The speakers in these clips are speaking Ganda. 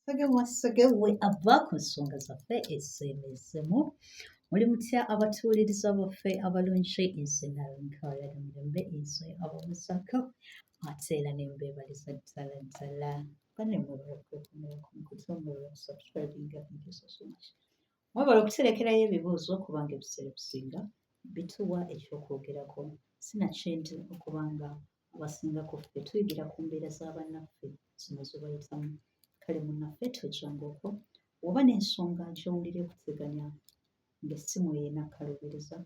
Segewe ava ku nsonga zaffe ez'emizimu. Muli mutya abatuuliriza baffe abalungi, nze nalonkaayala mirembe nze abamusaka ate era nembeebaliza ddala bane mwebala subscribinga. Thank you so much. Mwebala okuterekerayo ebibuuzo kubanga ebiseera ebisinga bituwa ekyokwogerako. Sinakindi okubanga abasinga ku ffe tuyigira ku mbeera z'abannaffe zino ze bayitamu. Kale munnaffe tojjanga okwo oba n'ensonga gy'owulira okuteganya ng'essimu y'enakkalubiriza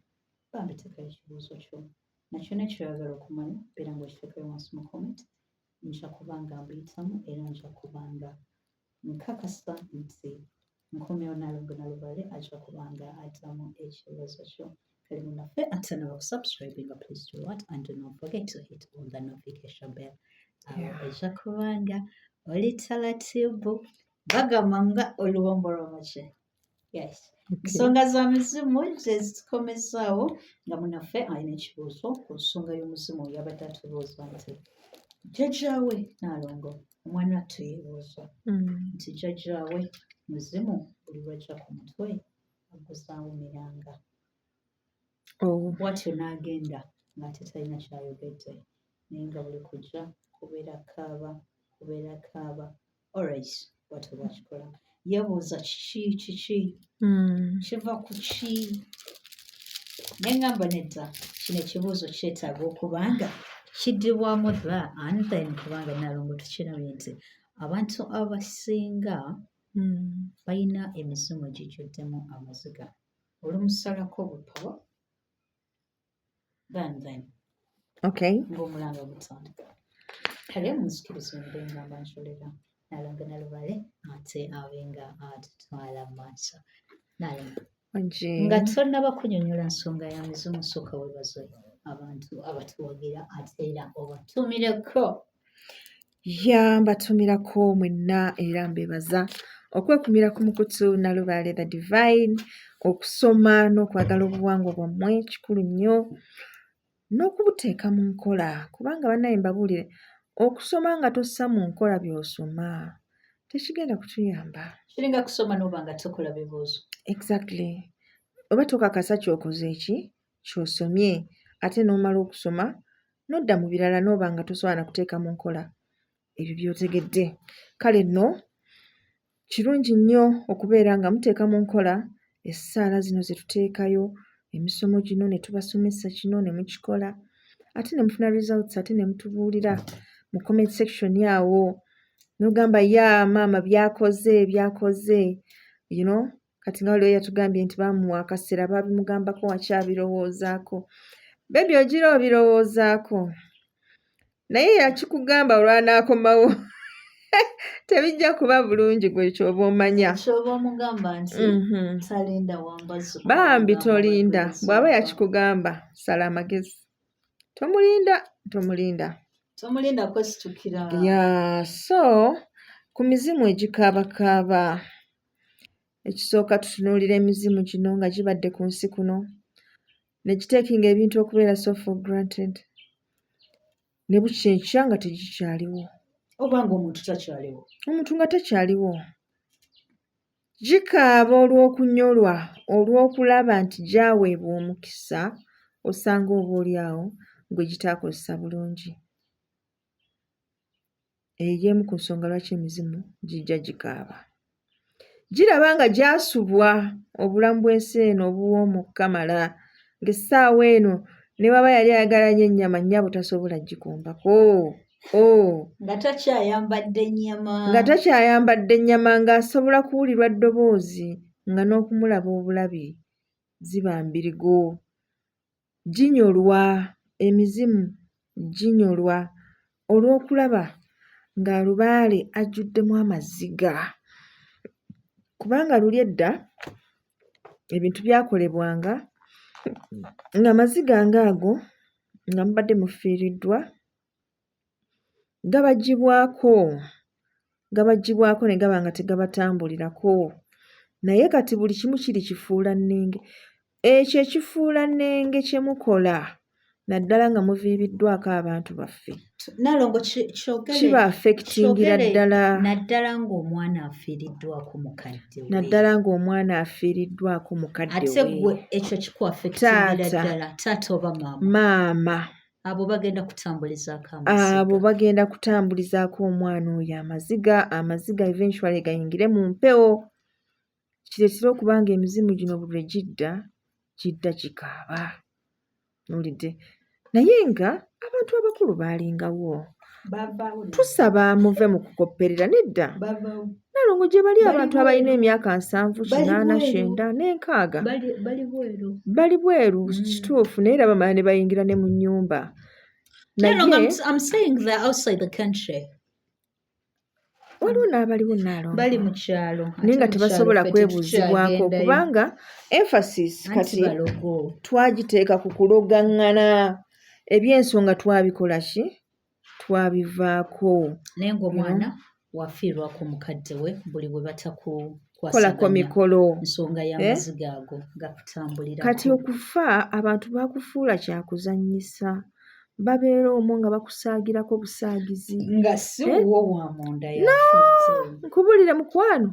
bambi teekayo ekibuuzo kyo nakyo nekyoyagala okumanya beera ng'okiteekayo wansi mu comment. Nja kubanga mbiyitamu era nja kubanga nkakasa nti nkomyewo Nalongo Nalubale ajja kubanga addamu ekibuuzo kyo. Kale munnaffe atanaba kusubscribinga, please do what and do not forget to hit on the notification bell. Ojja kubanga oli talatibu bagamba nga oluwombo lw'amaki. Yes. Ensonga za mizimu gye zitukomezaawo nga munnaffe alina ekibuuzo ku nsonga y'omuzimu yabadde atubuuza nti jjajjaawe Nalongo omwana wattu yeebuuza nti jjajjaawe muzimu buli lwajja ku mutwe aguzaawo miranga. Bw'atyo n'agenda ng'ate talina kyayogedde naye nga buli kujja kubeera kaaba. Alright, bw'atyo bw'akikola. Yeebuuza kiki kiva ku ki? Ne ngamba nedda kino ekibuuzo kyetaaga okubanga kiddibwamu and then kubanga Nalongo tukirabye nti abantu abasinga balina emizimu egijjuddemu amaziga. Olumusalako bupawa then ng'omulanga gutandika. Kale munzikirize mbe ngamba njolera Nalongo Nalubale ate abenga atutwala maaso. Nalongo nga tonnaba kunnyonnyola nsonga ya mizimu sooka weebaze abantu abatuwagira ate era obatumireko. Mbatumirako mwenna era mbeebaza okwekumira ku mukutu Nalubale the Divine, okusoma n'okwagala obuwangwa bwammwe kikulu nnyo, n'okubuteeka mu nkola kubanga bannaye mbabuulire okusoma nga tossa mu nkola by'osoma tekigenda kutuyamba. Kiringa kusoma n'oba nga tokola bibuuzo. Exactly. Oba tokakasa ky'okoze ky'osomye ate n'omala okusoma n'odda mu birala n'oba nga tosobola na kuteeka mu nkola ebyo by'otegedde. Kale nno kirungi nnyo okubeera nga muteeka mu nkola essaala zino ze tuteekayo, emisomo gino ne tubasomesa kino ne mukikola ate ne mufuna results ate ne mutubuulira mu comment section awo n'ogamba maama byakoze kati nga waliwo yatugambye nti bamuwa akaseera babimugambako wakyabirowoozaako. Bebi ogira obirowoozaako naye yakikugamba olwanaakomawo tebijja kuba bulungi gwe kyoba omanya. Kyoba omugamba nti talinda wambazi. Bambi tolinda. Bw'aba yakikugamba sala amagezi. Tomulinda kwesitukira. So ku mizimu egikaabakaaba ekisooka tutunuulira emizimu gino nga gibadde ku nsi kuno ne giteekinga ebintu okubeera so for granted ne bukyenkya nga tegikyaliwo. Oba ng'omuntu takyaliwo. Omuntu nga takyaliwo. Gikaaba olw'okunyolwa, olw'okulaba nti gyaweebwa omukisa osanga oboolyawo gwe gitaakozesa bulungi. Ey'emu ku nsonga lwaki emizimu gijja gikaaba. Giraba nga gyasubwa obulamu bw'ensi eno obuwoomu okukamala ng'essaawa eno ne baba yali ayagala nnyo ennyama nnyabo tasobola gikumbako. Nga takyayambadde nnyama ng'asobola kuwulirwa ddoboozi nga n'okumulaba obulabi ziba mbirigo. Ginyolwa, emizimu ginyolwa olw'okulaba ng'alubaale ajjuddemu amaziga. Kubanga luli edda ebintu byakolebwanga ng'amaziga ng'ago nga mubadde mufiiriddwa gabaggyibwako ne gaba nga tegabatambulirako. Naye kati buli kimu kiri kifuulannenge. Ekyo ekifuulannenge kye mukola naddala nga muviibiddwako abantu baffe Nalongo kiba affectingira ddala naddala ng'omwana afiiriddwako mukadde we. naddala ng'omwana afiiriddwako mukadde Ate we gwe ekyo kikuaffectingira Taata. ddala taata oba maama. maama Abo bagenda kutambulizaako amaziga. abo bagenda kutambulizaako omwana oyo amaziga eventually gayingire mu mpewo kireetera okuba nga emizimu gino buli lwe gidda gikaaba owulidde naye nga abantu abakulu baalingawo tusaba muve mu kukopperera nedda nalongo gye bali abantu abalina emyaka 7 8 9 n'enkaaga bali bweru kituufu naye era bamala ne bayingira ne mu nnyumba naye I'm saying they're outside the country. waliwo n'abaliwo naalongo Bali mu kyalo. naye nga tebasobola kwebuuzibwako kubanga emphasis kati balogo. twagiteeka ku kulogaŋŋana eby'ensonga twabikola ki twabivaako Naye ng'omwana wafiirwako mukadde we buli bwe kolako mikolo nsonga y'amaziga ago gakutambulira. kati okufa abantu bakufuula kyakuzannyisa babeera omwo nga bakusaagirako busaagizi nga si wo wa munda yafudde. nkubulire mukwano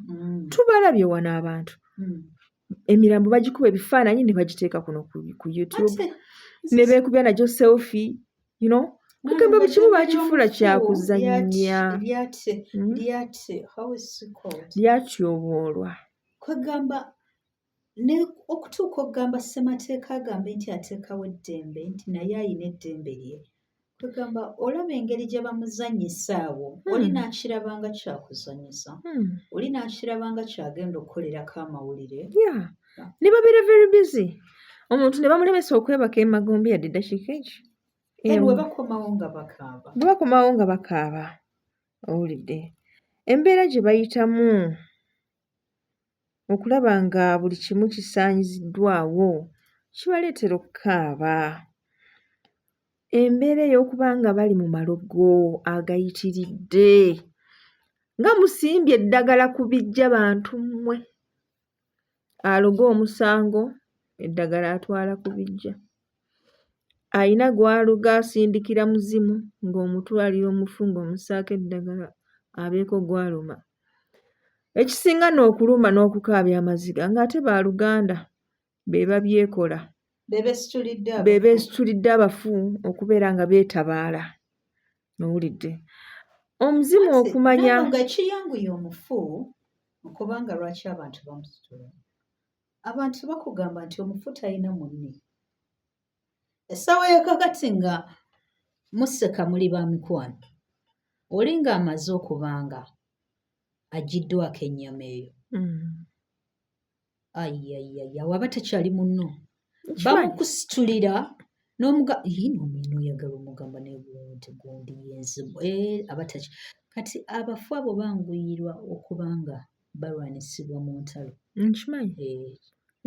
tubalabye wano abantu emirambo bagikuba ebifaananyi ne bagiteeka kuno ku YouTube ne beekubya nagyo selfie kugamba buli kimu bakifuula kyakuzannya lyatyoboolwa kwegamba okutuuka okugamba ssemateeka agambe nti ateekawo eddembe nti naye ayina eddembe lye kwegamba olaba engeri gye bamuzannyisa awo oli naakirabanga kyakuzannyisa oli naakirabanga kyagenda okukolerako amawulire ne babeera very busy omuntu ne bamulemesa okwebaka emagombe yadde eddakiika eki bwe bakomawo nga bakaaba owulidde embeera gye bayitamu okulaba nga buli kimu kisaanyiziddwawo kibaleetera okukaaba embeera ey'okuba nga bali mu malogo agayitiridde nga musimbye eddagala ku bijja bantu mmwe aloga omusango eddagala atwala ku bijja ayina gw'aluga asindikira muzimu ng'omutwalira omufu ng'omusaako eddagala abeeko gw'aluma ekisinga n'okuluma n'okukaabya amaziga ng'ate baaluganda be babyekola be beesitulidde abafu okubeera nga beetabaala owulidde omuzimu okumanya nga ekiyanguya omufu okubanga lwaki abantu bamusitula abantu bakugamba nti omufu talina munne essaawa yakakati nga museka muli ba mikwano oli ng'amaze okubanga agiddwako ennyama eyo ayayaya waba takyali munno bamukusitulira n'omino oyagala omugamba negundi yenzibu abataki kati abafu abo banguyirwa okubanga balwanisibwa mu ntalo nkimanyi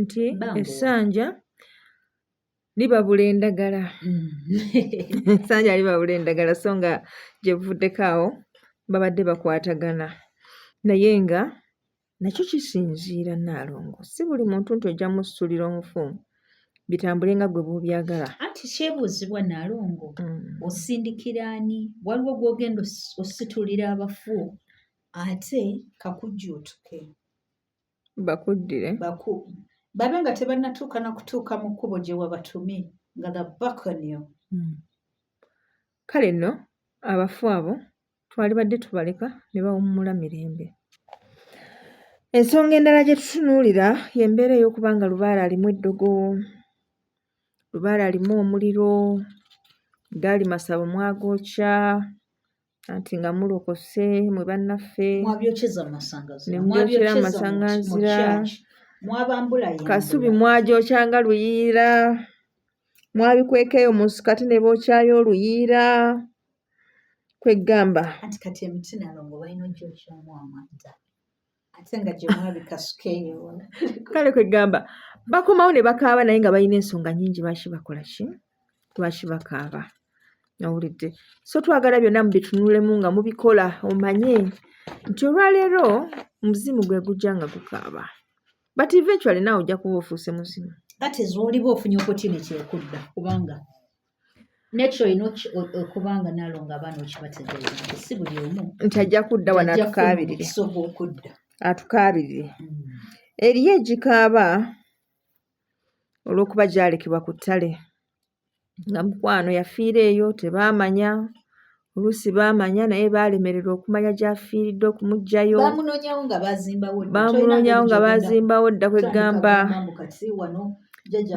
nti essanja libabula endagala essanja libabula endagala so nga gye buvuddeko awo babadde bakwatagana naye nga nakyo kisinziira Naalongo si buli muntu nti ojja musitulira omufu bitambule nga gwe bw'obyagala anti kyebuuzibwa Naalongo osindikira ani waliwo gw'ogenda ositulira abafu ate kakujjuutuke bakuddire babe nga tebannatuuka na kutuuka mu kkubo gye wabatumye nga bakonyo kale nno abafu abo twalibadde tubaleka ne bawummula mirembe ensonga endala gye tutunuulira y'embeera ey'okuba nga Lubaale alimu eddogo Lubaale alimu omuliro gaali Masabo mwagookya anti nga mulokose mwe bannaffe ne mubyokyera mu masaŋŋanzira Kasubi mwagyokya nga Luyiira mwabikwekeyo mu nsikati ne bookyayo Oluyiira kweggamba anti kati emiti Naalongo balina ogyokyamu amanda ate nga gye mwabikasukeyo kale kweggamba bakomawo ne bakaaba naye nga balina ensonga nnyingi lwaki bakola ki lwaki bakaaba owulidde so twagala byonna mubitunulemu nga mubikola omanye nti olwaleero muzimu gwe gujja nga gukaaba but eventually naawe ojja kuba ofuuse muzimu ate z'oliba ofunye opportunity okudda kubanga nekyo olina okubanga Nalongo abaana okibategeeza nti si buli omu nti ajja kudda wano atukaabirire kisogo okudda atukaabirire. Eriyo egikaaba olw'okuba gyalekebwa ku ttale nga mukwano yafiira eyo tebaamanya, oluusi baamanya naye baalemererwa okumanya gy'afiiridde okumuggyayo. baamunoonyawo nga baazimbawo dda kwegamba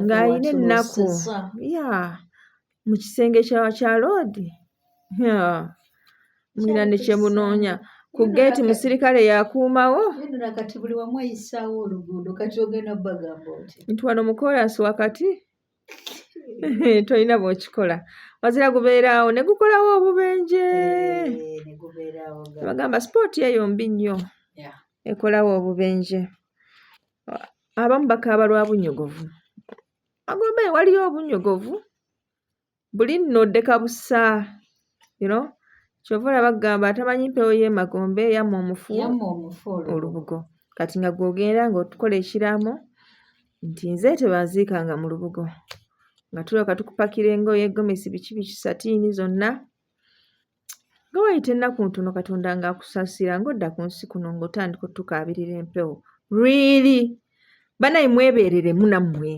ng'alina ennaku mu kisenge kya loodi mulina ne kyemunoonya ku geeti musirikale yakuumawo kati buli wamu ayisaawo oluguudo kati ogenda bagamba oti nti wano mu kolansi wakati tolina bw'okikola wazira gubeeraawo ne gukolawo obubenje bagamba sipooti eyo mbi nnyo ekolawo obubenje. Abamu bakaaba lwa bunyogovu agomba waliyo obunyogovu buli nno ddeka busa kyova olaba bagamba atamanyi mpewo y'emagombe yamma omufu olubugo. Kati nga gw'ogenda ng'otukola ekiraamo nti nze tebanziikanga mu lubugo nga tulyoka tukupakira engoye gomesi biki satiini zonna nga wayita ennaku ntono Katonda ng'akusasira ng'odda ku nsi kuno ng'otandika otukaabirira empewo. Really banaye mwebeereremu nammwe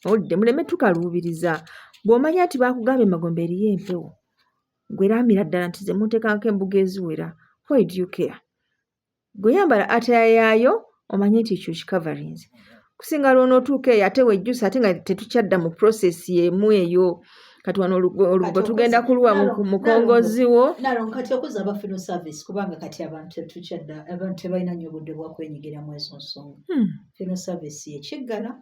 olidde muleme tukaluubiriza. Bw'omanya nti baakugamba emagombe eriyo empewo gweraamira ddala nti ze munteekako embuga eziwera. Why do you care? Gweyambala ataya yaayo omanye nti ekyo kikavarings kusinga lw'onootuuka eyo ate wejjusa ate nga tetukyadda mu process y'emu eyo. Kati wano olubugo tugenda kulwa mukongoziwo kati okuza aba funeral service kubanga kati abantu tebalina nnyo budde bwa kwenyigiramu ezo nsonga. Funeral service yekiggala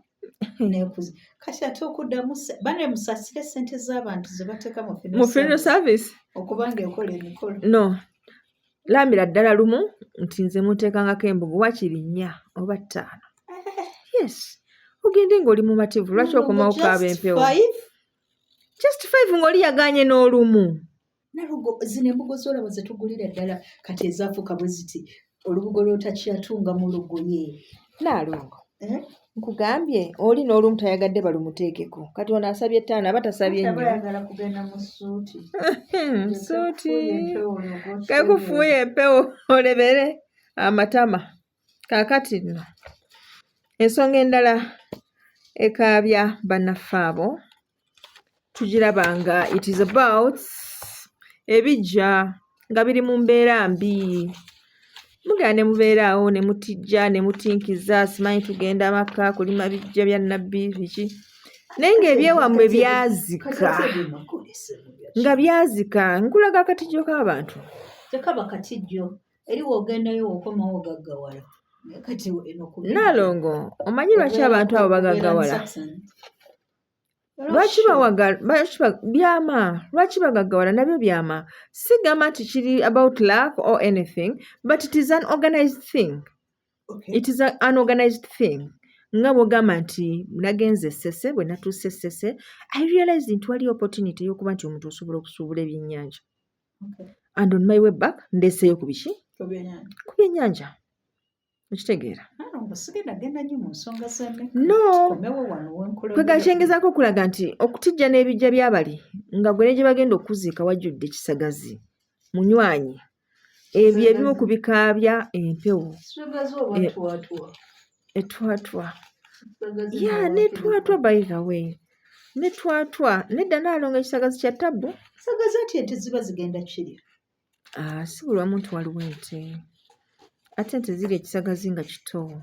kati ate okuddamu bane musasire ssente z'abantu ze bateeka mu funeral service okubanga ekola emikolo. No, laamira ddala lumu nti nze munteekangako embugo wakiri 4 oba 5. Yes, ogende ng'oli mumativu lwaki okomawo kaaba empewo? Just 5 ng'oli yagaanye n'olumu. Nalongo zino embugo z'olaba ze tugulira ddala kati ezaafuuka bwe ziti olubugo lw'otakyatunga mu lugoye. Nalongo nkugambye oli n'olumu tayagadde balumuteekeko kati ono asabye 5 aba tasabye nnyo. Bayagala kugenda mu ssuuti. Ssuuti kekufuuya empewo olebere amatama. Kaakati nno ensonga endala ekaabya bannaffe abo tugiraba nga it is about ebijja nga biri mu mbeera mbi. Mugenda ne mubeeraawo ne mutijja ne mutinkiza simanyi tugenda maka kulima bijja bya nabbi biki naye ng'ebyewammwe byazika nga byazika. Nkulaga akatijjo k'abantu tekaba katijjo eri w'ogendayo w'okomawo gaggawala. Nalongo omanyi lwaki abantu abo bagaggawala? Lwaki byama? Lwaki bagaggawala? Nabyo byama. Sigamba nti kiri about luck or anything, but it is an organized thing. It is an organized thing. Nga bw'ogamba nti nagenze Ssese, bwe natuuse Ssese, I realized nti waliyo opportunity y'okuba nti omuntu osobola okusuubula ebyennyanja. And on my way back ndeeseeyo ku biki? Ku byennyanja. Okitegeera? No, kwegakyengezako okulaga nti okutijja n'ebijja by'abali nga gwe ne gye bagenda okuziika wajjudde kisagazi munywanyi. Ebyo ebimu ku bikaabya empewo etwatwa. Netwatwa by the way. Netwatwa nedda Nalongo ekisagazi kya ttabbu. Sagazi ati ente ziba zigenda kirya. Si buli wamu nti waliwo ente. Ate ente ziri ekisagazi nga kito.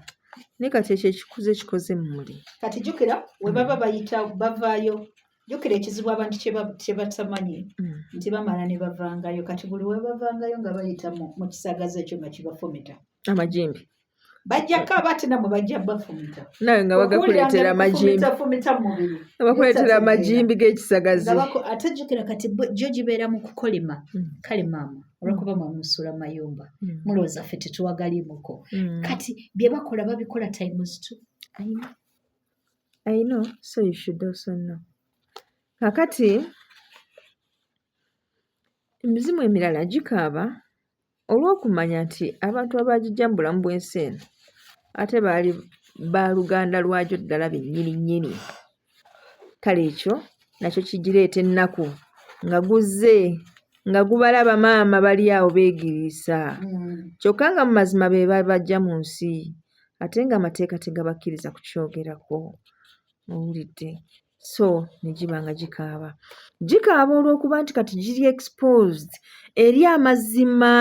Naye kati ekyo ekikuze kikoze mmuli. Kati jjukira we baba bayita bavaayo. Jjukira ekizibu abantu kye batamanyi nti bamala ne bavangayo. Kati buli we bavangayo nga bayita mu kisagazi ekyo nga kibafumita. Amajimbi. Bajjako abate namwe bajja bafumita. Nawe nga bagakuleetera amajimbi. Bakuleetera amajimbi g'ekisagazi. Ate jjukira kati gyo gibeera mu kukolima. Kale maama olw'okuba mwamusula mayumba. Mulowooza ffe tetuwagalimuko. Kati bye bakola babikola times 2. I know, so you should also know. Kakati emizimu emirala gikaaba olw'okumanya nti abantu abaagijja mu bulamu bw'ensi eno ate baali baluganda lwagyo ddala bennyini nnyini. Kale ekyo nakyo kigireeta ennaku nga guzze nga gubalaba maama bali awo beegiriisa kyokka nga mu mazima be bajja mu nsi ate nga amateeka tegabakkiriza kukyogerako owulidde so ne giba nga gikaaba olw'okuba nti kati giri exposed eri amazima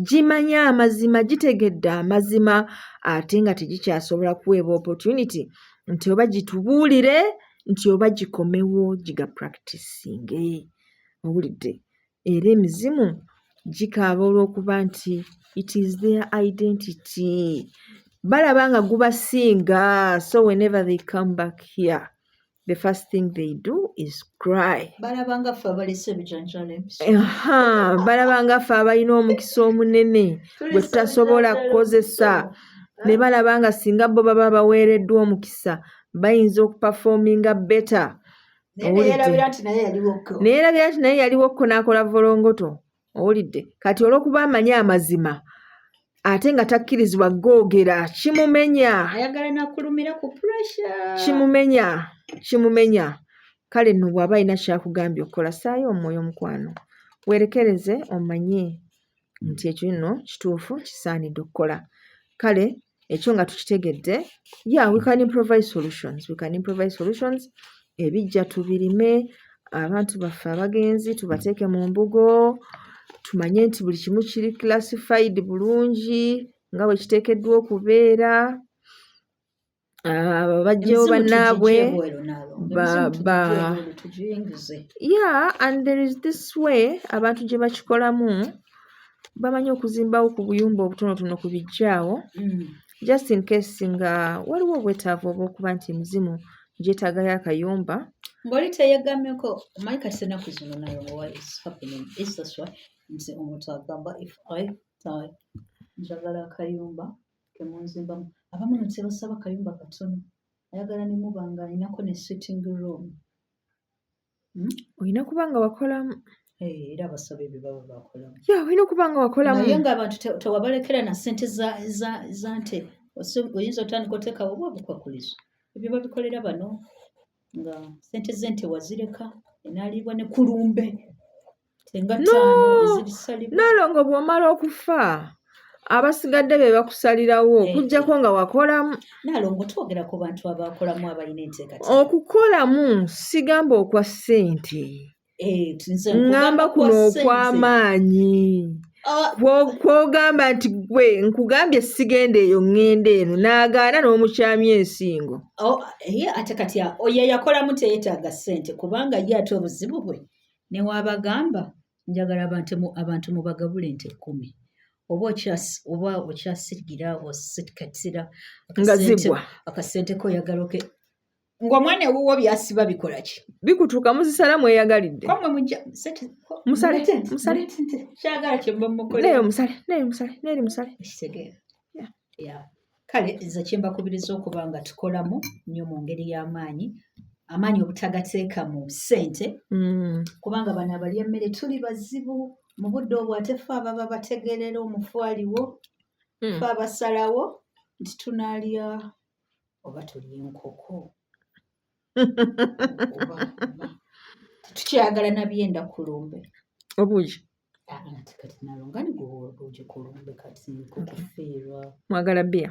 gimanye amazima gitegedde amazima ate nga tegikyasobola kuweebwa opportunity nti oba gitubuulire nti oba gikomewo giga practicinge owulidde era emizimu gikaaba olw'okuba nti it is their identity balaba nga gubasinga so whenever they come back here the first thing they do is cry balaba nga ffe abalese ebijanjalo balaba nga ffe abalina omukisa omunene gwe tutasobola kukozesa ne balaba nga singa bo baba baweereddwa omukisa bayinza okupafoominga better neerabira nti naye yaliwoko n'akola volongoto owulidde kati olw'okuba amanyi amazima ate nga takkirizibwa googera kimumenya ayagala nakulumira ku pressure kimumenya kale nno bw'aba alina kyakugambye okukola saayo omwoyo omukwano weerekereze omanye nti ekyo nno kituufu kisaanidde okukola kale ekyo nga tukitegedde we can improvise solutions ebijja tubirime abantu baffe abagenzi tubateeke mu mbugo tumanye nti buli kimu kiri classified bulungi nga bwe kiteekeddwa okubeera bajjewo bannaabwe and there is this way abantu gye bakikolamu bamanyi okuzimbawo ku buyumba obutonotono ku bijjaawo just in case nga waliwo obwetaavu obw'okuba nti emizimu gyetaagayo akayumba ng'oli teyegamyeko omanyi kati ennaku zino nayo what is happening is this way nti omuntu agamba if I die njagala akayumba kemunzimbamu abamu notebasaba akayumba katono ayagala ne muba nga alinako ne sitting room olina kuba nga wakolamu era abasaba ebyo baba bakolamu olina okuba nga wakolamu naye ng'abantu tewabalekera na ssente za nte oyinza otandika oteekawo oba obukwakulizo ebyo babikolera bano nga ssente z'ente wazireka enaalibwa ne kulumbe tenga ttaano ezirisalibwa naalongo bw'omala okufa abasigadde be bakusalirawo okuggyako nga wakolamu naalongo twogera ku bantu abakolamu abalina enteekateeka okukolamu sigamba okwa ssente ngamba kuno okw'amaanyi kwogamba nti gwe nkugambye sigenda eyo ŋŋenda eno n'agaana n'omukyamya ensingo ate kati oyo yakolamu teyetaaga ssente kubanga ye ate obuzibu bwe ne waabagamba njagala abantu mubagabula ente 10 oba okyasirigira osikatira nga zigwa akasente ko oyagaloke ng'omwana ewuwo byasiba bikola ki bikutuuka muzisala mweyagalidde komwe mujja musale kyagala kyemba mukole neyo musale neri musale kitegeera kale nze kyembakubiriza okuba nga tukolamu nnyo mu ngeri y'amaanyi obutagateeka mu ssente kubanga bano abalya emmere tuli bazibu mu budde obwo ate ffe ababa bategerera omufu aliwo ffe abasalawo nti tunaalya oba tulya enkoko tukyagala nabyenda kulumbe obuugi kati nalongani gubuugi kulumbe kati kukufiirwa mwagala bbiya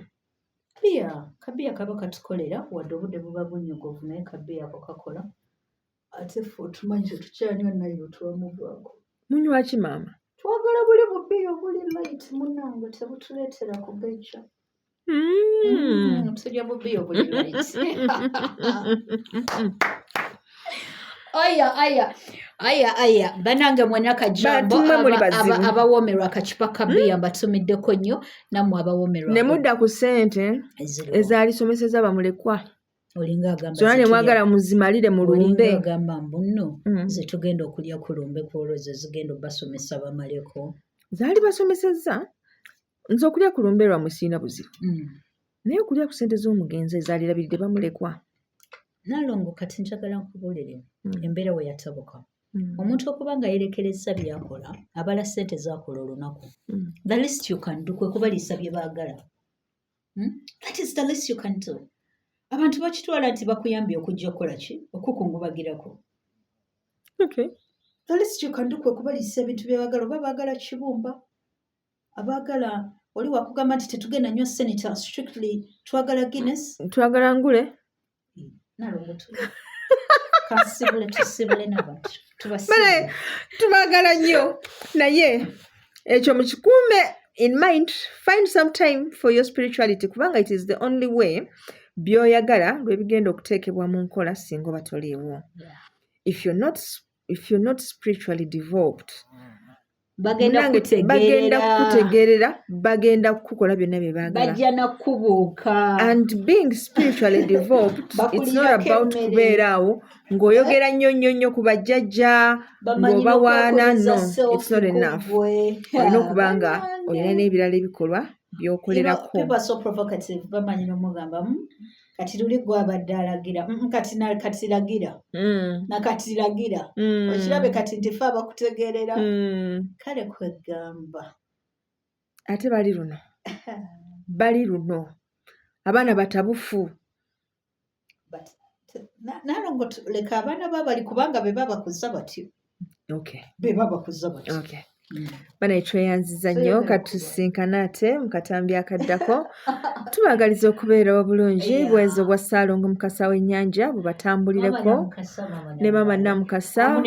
kabiya kaba katukolera wadde obudde buba bunyogovu naye kabiya ako kakola ate ffe otumanyi tetukyanywa nayo twamuvaako munywa ki maama twagala buli bubiya obuli light munange tebutuleetera kugejja tulya bubiya obuli light aya banange mwena kajambo abawoomerwa akacupa kabiya mbatumiddeko nnyo nammwe abawoomerwa ne mudda ku ssente ezaalisomeseza bamulekwa zona ne mwagala muzimalire mu lumbe agamba mbuno ze tugenda okulya ku lumbe kwolwo ze zigenda obasomesa bamaleko zaali basomesezza nze okulya ku lumbe lwamwe sirina buzibu naye okulya ku ssente z'omugenzi ezaalirabiridde bamulekwa naalongo kati njagala nkubuulire embeera we yatabuka omuntu okuba nga yerekereza byakola abala ssente zakola olunaku the least you can do kwe kubaliisa bye baagala that is the least you can do abantu bakitwala nti bakuyambye okujja okukola ki okukungubagirako the least you can do kwe kubaliisa ebintu bye baagala oba baagala kibumba abaagala oli wakugamba nti tetugenda nnyo senator strictly twagala Guinness twagala ngule nalongo kasibule tusibule n'abantu bale tubagala nnyo naye ekyo mukikuume in mind. Find some time for your spirituality kubanga it is the only way by'oyagala lwe bigenda okuteekebwa mu nkola singa oba toliiwo. If you're not spiritually developed bagenda kutegeerera bagenda kukola byonna bye baagala bajja nakubuuka. And being spiritually developed it's not about kubeera awo ng'oyogera nnyo ku bajjajja ng'obawaana. No, it's not enough. Olina okuba nga olina n'ebirala ebikolwa by'okolerako. People are so provocative bamanyi n'omugamba kati luli gwabadde alagira kati lagira nakati lagira okirabe kati nti fe abakutegeerera kale kwegamba ate bali luno abaana batabufu nalongo leka abaana babali kubanga be babakuza batyo. Be babakuza batyo. Bana tweyanziza nnyo katusinkana ate mu katambi akaddako. Tubagaliza okubeera obulungi bwezo bwa Ssaalongo Mukasa w'Ennyanja bubatambulireko ne Mama Namukasa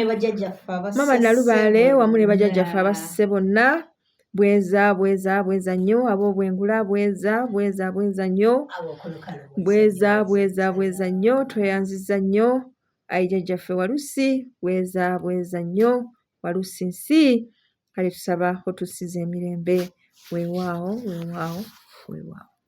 Mama Nalubaale wamu ne bajjajjaffe abasse bonna. Bweza nnyo ab'Obwengula bweza nnyo bweza nnyo tweyanziza nnyo ayi jjajjaffe Walusi bweza nnyo Walusi nsi kale tusaba otusiza emirembe weewaawo.